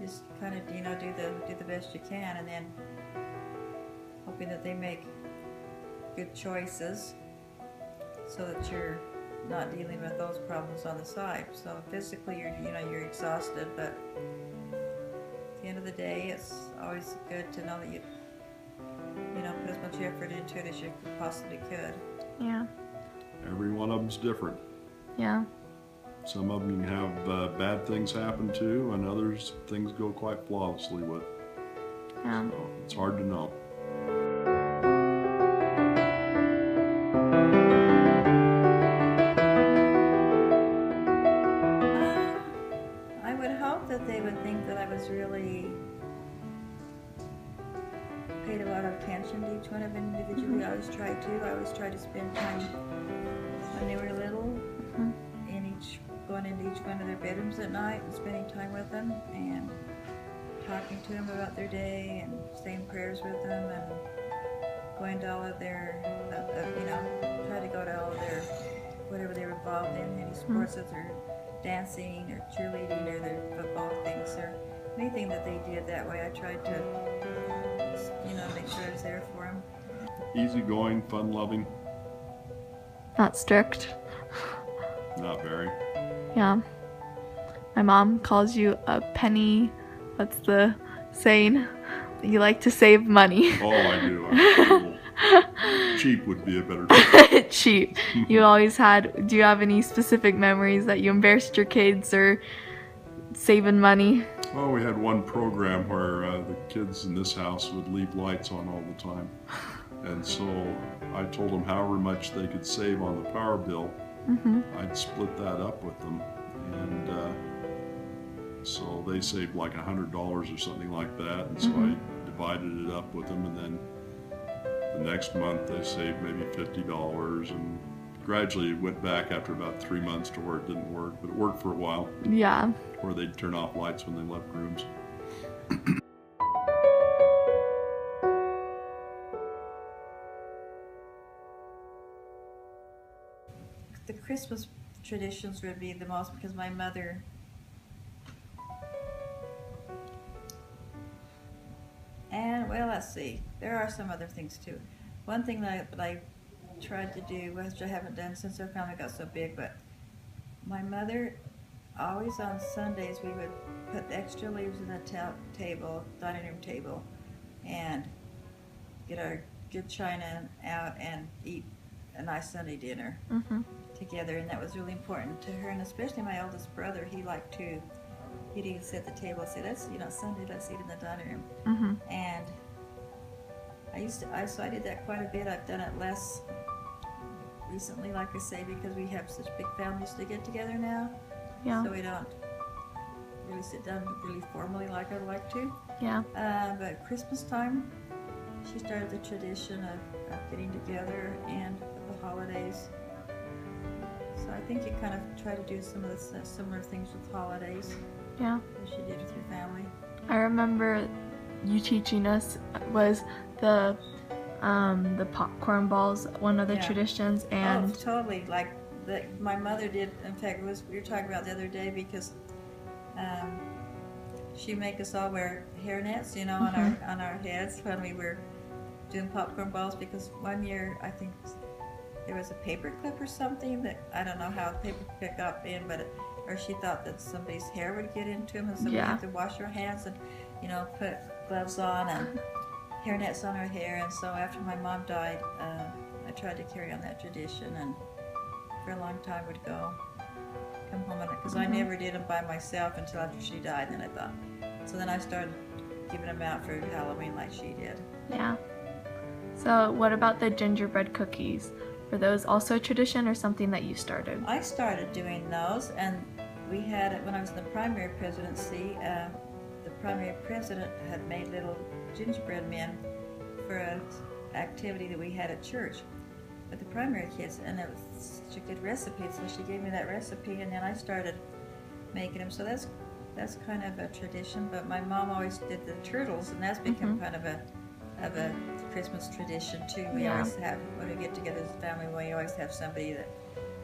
just kind of do the best you can, and then hoping that they make good choices so that not dealing with those problems on the side. So physically, you're exhausted, but at the end of the day, it's always good to know that you put as much effort into it as you possibly could. Yeah. Every one of them's different. Yeah. Some of them you can have bad things happen to, and others things go quite flawlessly with. Yeah. So it's hard to know. I would hope that they would think that I was really paid a lot of attention to each one of them individually. I always try to spend time when they were little going into each one of their bedrooms at night and spending time with them and talking to them about their day and saying prayers with them and going to all of their, try to go to all of their, whatever they were involved in, any sports that they're dancing or cheerleading or their football things or anything that they did that way. I tried to, make sure I was there for them. Easygoing, fun-loving. Not strict. Not very. Yeah. My mom calls you a penny. What's the saying? You like to save money. Oh, I do. Cheap would be a better term. Cheap. You always had. Do you have any specific memories that you embarrassed your kids or saving money? Well, we had one program where the kids in this house would leave lights on all the time. And so I told them however much they could save on the power bill, I'd split that up with them. And so they saved like $100 or something like that. And so I divided it up with them. And then the next month they saved maybe $50. And gradually it went back after about 3 months to where it didn't work. But it worked for a while. Yeah. Where they'd turn off lights when they left rooms. The Christmas traditions would be the most because my mother and well, let's see, there are some other things too. One thing that I tried to do, which I haven't done since our family got so big, but my mother always on Sundays we would put extra leaves in the dining room table, and get our good china out and eat a nice Sunday dinner together, and that was really important to her, and especially my oldest brother. He liked to, he'd even sit at the table and say, let's, Sunday, let's eat in the dining room. And I did that quite a bit. I've done it less recently, like I say, because we have such big families to get together now. Yeah. So we don't really sit down really formally like I'd like to. Yeah. But Christmas time, she started the tradition of getting together and the holidays. So I think you kind of try to do some of the similar things with holidays. Yeah. As you did with your family. I remember you teaching us was the popcorn balls, one of the traditions, and totally, like my mother did. In fact, we were talking about the other day because she'd make us all wear hairnets, on our heads when we were doing popcorn balls. Because one year I think there was a paper clip or something that I don't know how the paper clip got in, or she thought that somebody's hair would get into them, and so we had to wash our hands and put gloves on and hairnets on our hair. And so after my mom died, I tried to carry on that tradition, and for a long time would come home on it, because I never did them by myself until after she died. And then I thought, so then I started giving them out for Halloween like she did. Yeah. So what about the gingerbread cookies? Were those also a tradition or something that you started? I started doing those, and we had it when I was in the primary presidency. The primary president had made little gingerbread men for an activity that we had at church with the primary kids, and it was such a good recipe, so she gave me that recipe, and then I started making them. So that's kind of a tradition. But my mom always did the turtles, and that's become kind of a Christmas tradition too. We always have, when we get together as a family, we always have somebody that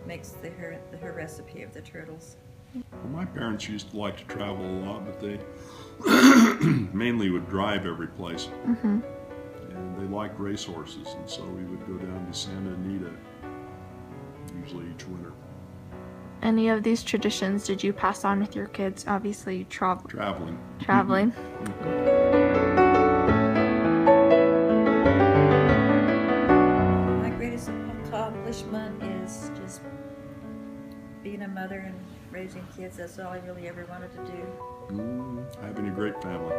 makes her recipe of the turtles. Well, my parents used to like to travel a lot, but they mainly would drive every place. And they liked racehorses, and so we would go down to Santa Anita usually each winter. any of these traditions did you pass on with your kids? Obviously, you Traveling. Traveling. My greatest accomplishment is just being a mother and raising kids. That's all I really ever wanted to do. Having a great family.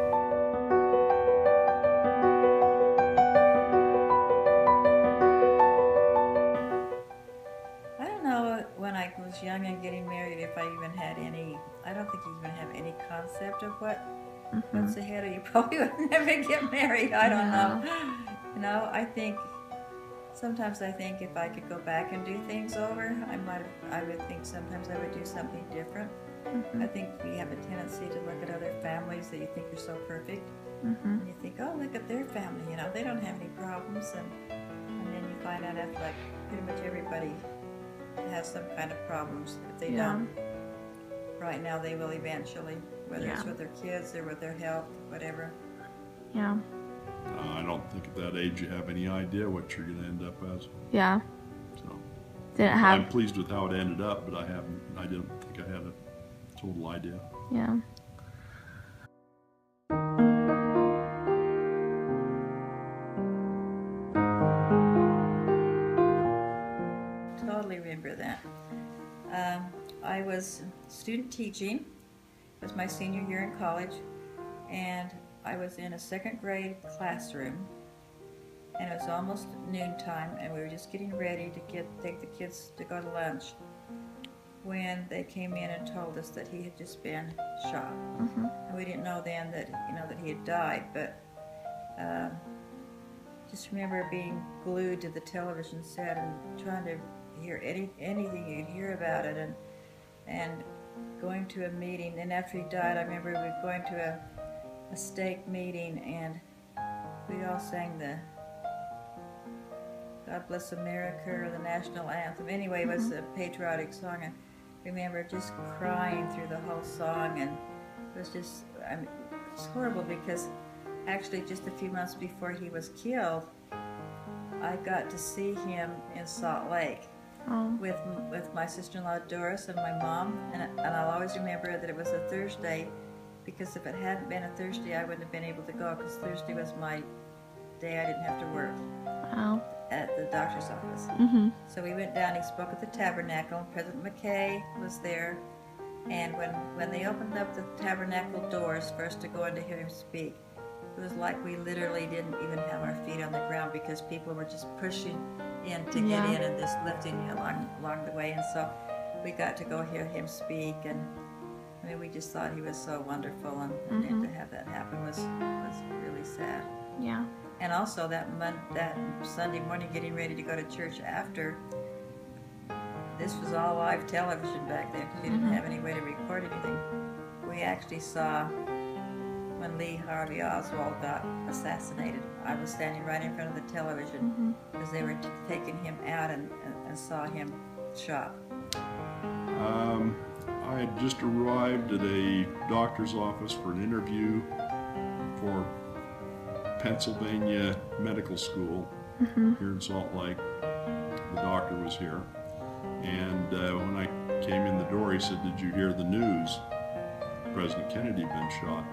I don't know when I was young and getting married if I even had any, I don't think you even have any concept of what's ahead of you. Probably would never get married. I don't know. You know, sometimes I think if I could go back and do things over, I would think sometimes I would do something different. I think we have a tendency to look at other families that you think are so perfect. And you think, oh, look at their family, you know, they don't have any problems. And then you find out after, like, pretty much everybody has some kind of problems. If they don't right now, they will eventually, whether it's with their kids or with their health, whatever. Yeah. I don't think at that age you have any idea what you're going to end up as. Yeah. So I'm pleased with how it ended up, but I didn't think I had a total idea. Yeah. Totally remember that. I was student teaching. It was my senior year in college, and I was in a second grade classroom, and it was almost noontime, and we were just getting ready to take the kids to go to lunch when they came in and told us that he had just been shot. And we didn't know then that that he had died, but just remember being glued to the television set and trying to hear anything you could hear about it, and going to a meeting. And after he died, I remember we were going to a stake meeting, and we all sang the God Bless America or the national anthem. Anyway, it was a patriotic song. I remember just crying through the whole song, and it was just, it's horrible because actually just a few months before he was killed, I got to see him in Salt Lake with my sister-in-law Doris and my mom, and I'll always remember that it was a Thursday, because if it hadn't been a Thursday, I wouldn't have been able to go, because Thursday was my day I didn't have to work at the doctor's office. So we went down, he spoke at the tabernacle, and President McKay was there, and when they opened up the tabernacle doors for us to go in to hear him speak, it was like we literally didn't even have our feet on the ground, because people were just pushing in to get in and just lifting you along the way. And so we got to go hear him speak, and I mean, we just thought he was so wonderful, and to have that happen was really sad. Yeah. And also that Sunday morning, getting ready to go to church after, this was all live television back then, because you didn't have any way to record anything. We actually saw when Lee Harvey Oswald got assassinated. I was standing right in front of the television because they were taking him out and saw him shot. I had just arrived at a doctor's office for an interview for Pennsylvania Medical School here in Salt Lake. The doctor was here, and when I came in the door, he said, "Did you hear the news? President Kennedy had been shot."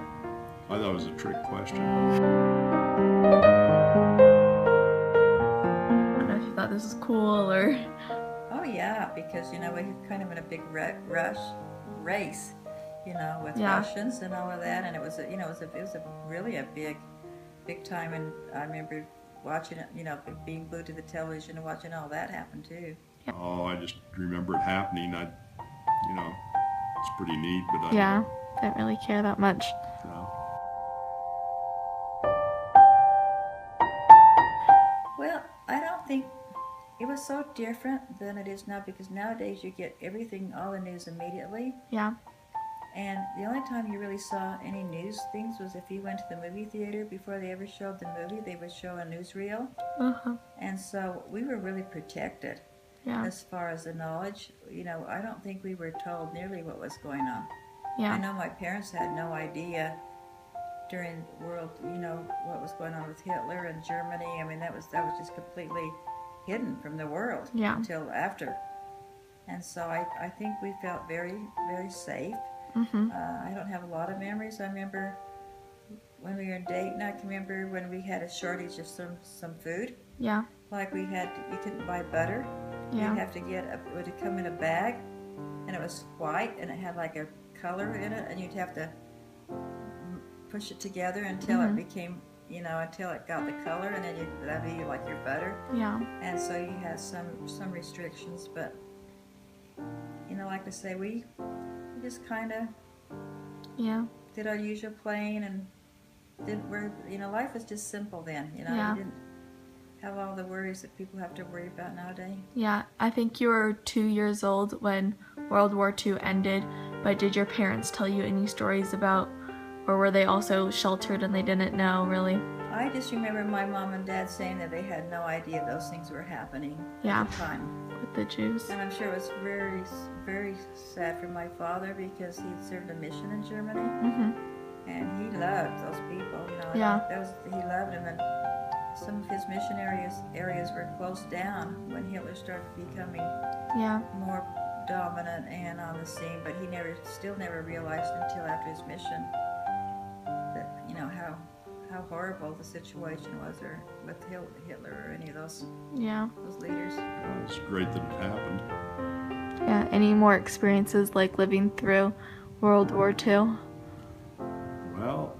I thought it was a trick question. I don't know if you thought this was cool or... Oh yeah, because we were kind of in a big race, with Russians and all of that, and it was really a big time, and I remember watching it, being glued to the television and watching all that happen too. Yeah. Oh, I just remember it happening. It's pretty neat, but I didn't really care that much. No. Well, I don't think it was so different than it is now, because nowadays you get everything, all the news immediately. Yeah. And the only time you really saw any news things was if you went to the movie theater. Before they ever showed the movie, they would show a newsreel. And so we were really protected as far as the knowledge. I don't think we were told nearly what was going on. I know my parents had no idea during the world, what was going on with Hitler and Germany. I mean, that was just completely hidden from the world until after. And so I think we felt very, very safe. I don't have a lot of memories. I remember when we were in Dayton, I can remember when we had a shortage of some food. Yeah. Like we couldn't buy butter. Yeah. You'd have to it would come in a bag, and it was white, and it had like a color in it, and you'd have to push it together until it became, until it got the color, and then that'd be like your butter. Yeah. And so you had some restrictions, but like I say, we just kind of did our usual playing and didn't worry. Life was just simple then. You didn't have all the worries that people have to worry about nowadays. Yeah, I think you were 2 years old when World War II ended, but did your parents tell you any stories about, or were they also sheltered and they didn't know really? I just remember my mom and dad saying that they had no idea those things were happening at the time. With the Jews. And I'm sure it was very, very sad for my father because he'd served a mission in Germany. And he loved those people, he loved them, and some of his mission areas were closed down when Hitler started becoming more dominant and on the scene, but he still never realized until after his mission that, how horrible the situation was, or with Hitler or any of those leaders. It's great that it happened. Yeah, any more experiences like living through World War II? Well,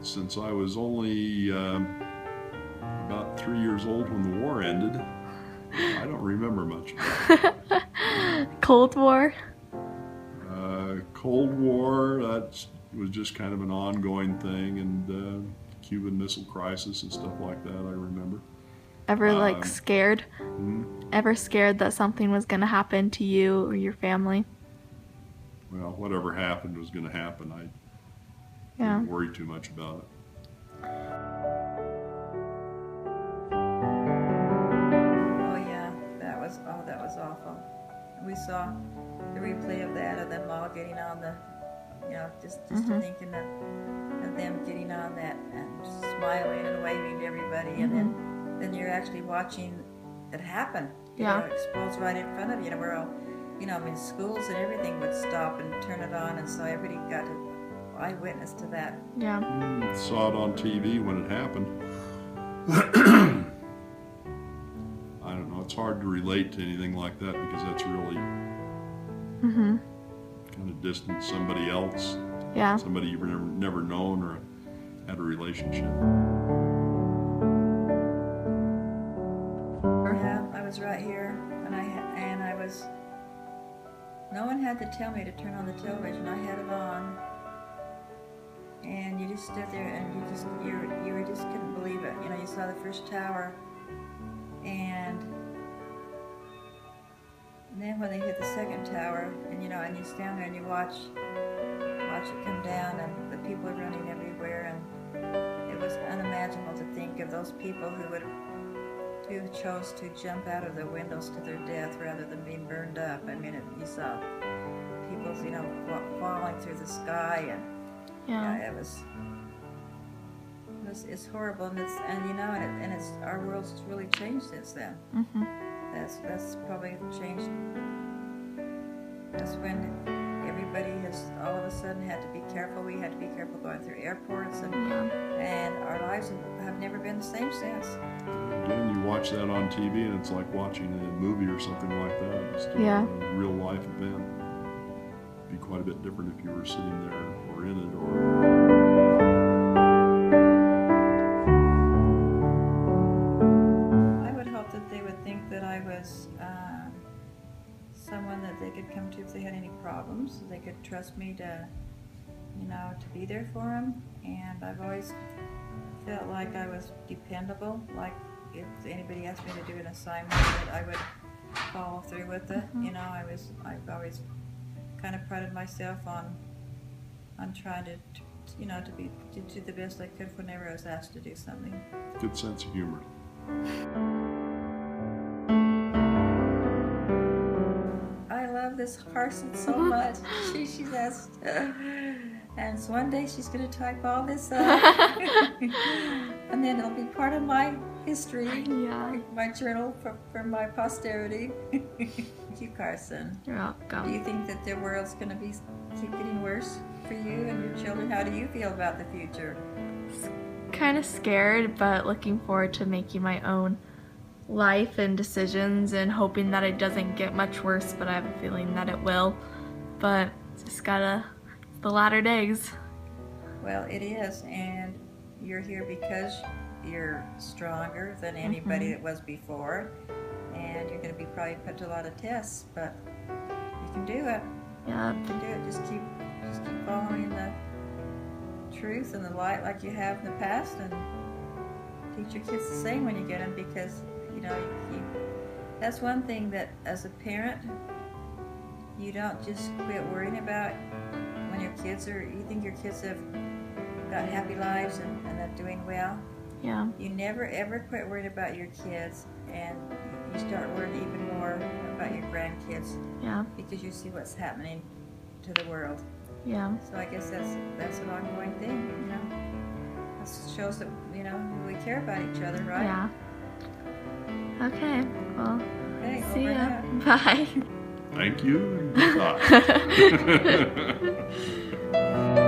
since I was only about 3 years old when the war ended, I don't remember much about it. Cold War? Cold War, that was just kind of an ongoing thing, and Cuban Missile Crisis and stuff like that, I remember. Ever scared? Ever scared that something was going to happen to you or your family? Well, whatever happened was going to happen. I didn't worry too much about it. That was awful. We saw the replay of that, of them all getting on the, just thinking of them getting on that and smiling and waving to everybody, and then you're actually watching it happen. It explodes right in front of you. We're all, schools and everything would stop and turn it on, and so everybody got to eyewitness to that. Yeah. Saw it on TV when it happened. I don't know, it's hard to relate to anything like that because that's really kind of distant somebody else. Yeah. Somebody you've never known or had a relationship. Yeah, I was right here, and I was. No one had to tell me to turn on the television. I had it on, and you just stood there, and you just couldn't believe it. You saw the first tower, and then when they hit the second tower, and and you stand there and you watch it come down, and the people are running everywhere, and it was unimaginable to think of those people who chose to jump out of the windows to their death rather than being burned up. I mean, you saw people, falling through the sky, and it's horrible, and it's our world's really changed since then. That's probably changed. That's when everybody has all of a sudden had to be careful. We had to be careful going through airports, and our lives have never been the same since. Again, you watch that on TV, and it's like watching a movie or something like that. It's still a real life event. It'd be quite a bit different if you were sitting there or in it, or. That I was someone that they could come to if they had any problems. They could trust me to be there for them. And I've always felt like I was dependable. Like if anybody asked me to do an assignment, that I would follow through with it. I've always kind of prided myself on trying to do the best I could whenever I was asked to do something. Good sense of humor. This Carson so much. She's asked, and so one day she's going to type all this up, and then it'll be part of my history, my journal for my posterity. Thank you, Carson. You're Do welcome. you think that the world's going to keep getting worse for you and your children? How do you feel about the future? Kind of scared, but looking forward to making my own life and decisions and hoping that it doesn't get much worse, but I have a feeling that it will. But just gotta, the latter days. Well, it is, and you're here because you're stronger than anybody that was before, and you're going to be probably put to a lot of tests, but you can do it. Yeah. You can do it. Just keep following the truth and the light like you have in the past, and teach your kids the same when you get them, because that's one thing that as a parent you don't just quit worrying about when you think your kids have got happy lives and they're doing well. Yeah. You never ever quit worrying about your kids, and you start worrying even more about your grandkids. Yeah. Because you see what's happening to the world. Yeah. So I guess that's an ongoing thing, That shows that, we really care about each other, right? Yeah. Okay. Well, Okay, see over ya. and out. Bye. Thank you and goodbye.